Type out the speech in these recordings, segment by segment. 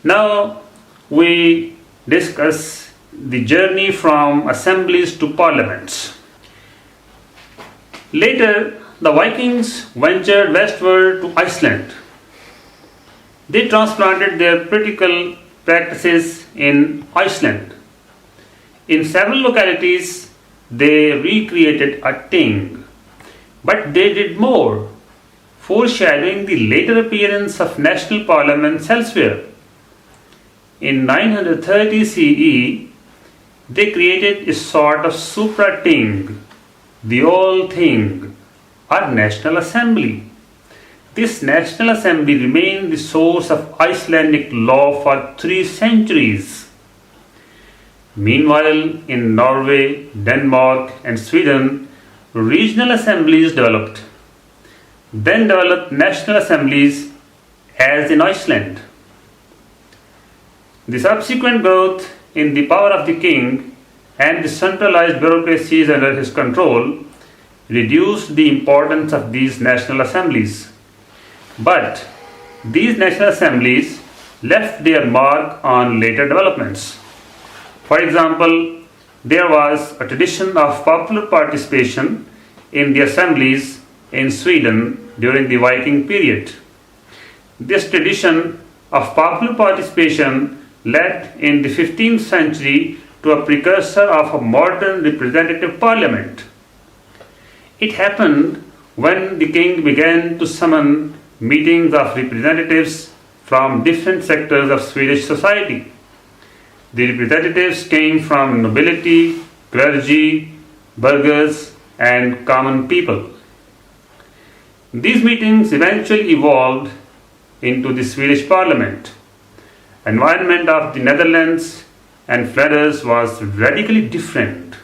Now we discuss the journey from assemblies to parliaments. Later, the Vikings ventured westward to Iceland. They transplanted their political practices in Iceland. In several localities, they recreated a ting, but they did more, foreshadowing the later appearance of national parliaments elsewhere. In 930 CE, they created a sort of supra-ting, the All Thing, or National Assembly. This National Assembly remained the source of Icelandic law for 3 centuries. Meanwhile, in Norway, Denmark, and Sweden, regional assemblies developed. Then developed national assemblies, as in Iceland. The subsequent growth in the power of the king and the centralized bureaucracies under his control reduced the importance of these national assemblies. But these national assemblies left their mark on later developments. For example, there was a tradition of popular participation in the assemblies in Sweden during the Viking period. This tradition of popular participation led in the 15th century to a precursor of a modern representative parliament. It happened when the king began to summon meetings of representatives from different sectors of Swedish society. The representatives came from nobility, clergy, burghers, and common people. These meetings eventually evolved into the Swedish parliament. The environment of the Netherlands and Flanders was radically different.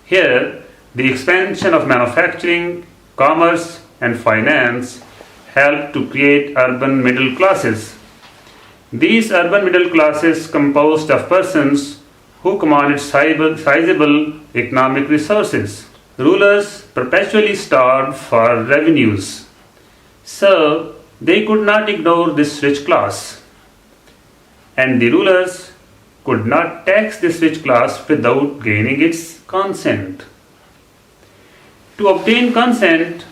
Here, the expansion of manufacturing, commerce, and finance helped to create urban middle classes. These urban middle classes composed of persons who commanded sizable economic resources. Rulers perpetually starved for revenues, so they could not ignore this rich class. And the rulers could not tax this rich class without gaining its consent. To obtain consent,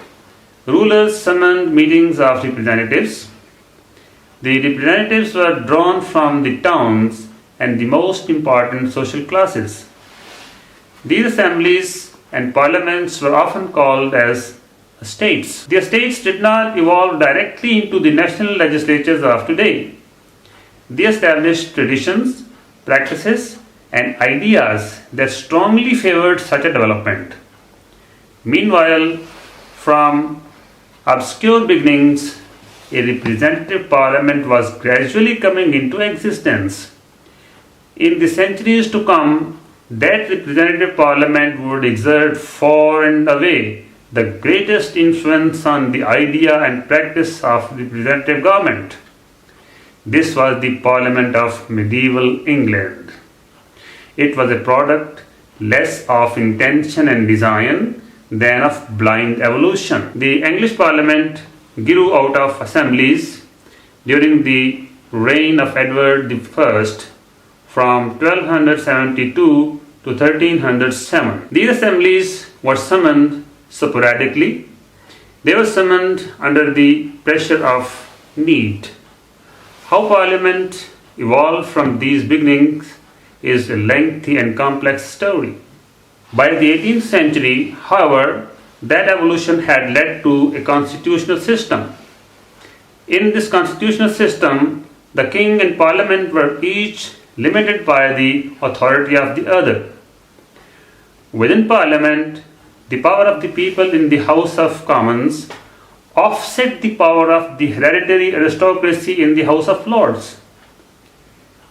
rulers summoned meetings of representatives. The representatives were drawn from the towns and the most important social classes. These assemblies and parliaments were often called as estates. The estates did not evolve directly into the national legislatures of today. They established traditions, practices, and ideas that strongly favored such a development. Meanwhile, from obscure beginnings, a representative parliament was gradually coming into existence. In the centuries to come, that representative parliament would exert far and away the greatest influence on the idea and practice of representative government. This was the Parliament of medieval England. It was a product less of intention and design than of blind evolution. The English Parliament grew out of assemblies during the reign of Edward I from 1272 to 1307. These assemblies were summoned sporadically. They were summoned under the pressure of need. How Parliament evolved from these beginnings is a lengthy and complex story. By the 18th century, however, that evolution had led to a constitutional system. In this constitutional system, the king and parliament were each limited by the authority of the other. Within parliament, the power of the people in the House of Commons offset the power of the hereditary aristocracy in the House of Lords.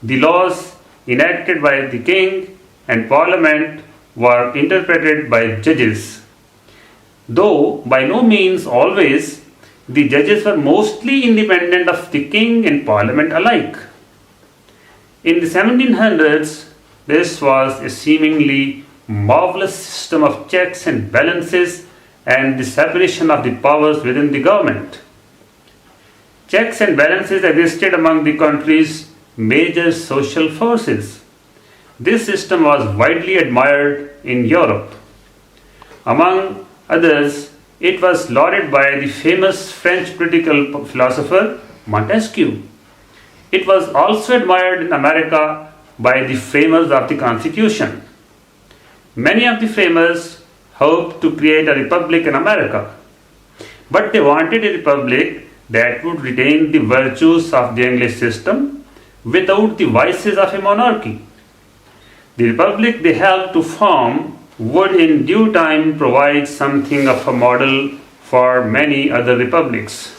The laws enacted by the king and parliament were interpreted by judges. Though by no means always, the judges were mostly independent of the king and parliament alike. In the 1700s, this was a seemingly marvelous system of checks and balances and the separation of the powers within the government. Checks and balances existed among the country's major social forces. This system was widely admired in Europe. Among others, it was lauded by the famous French political philosopher Montesquieu. It was also admired in America by the framers of the Constitution. Many of the framers hoped to create a republic in America, but they wanted a republic that would retain the virtues of the English system without the vices of a monarchy. The republic they helped to form would in due time provide something of a model for many other republics.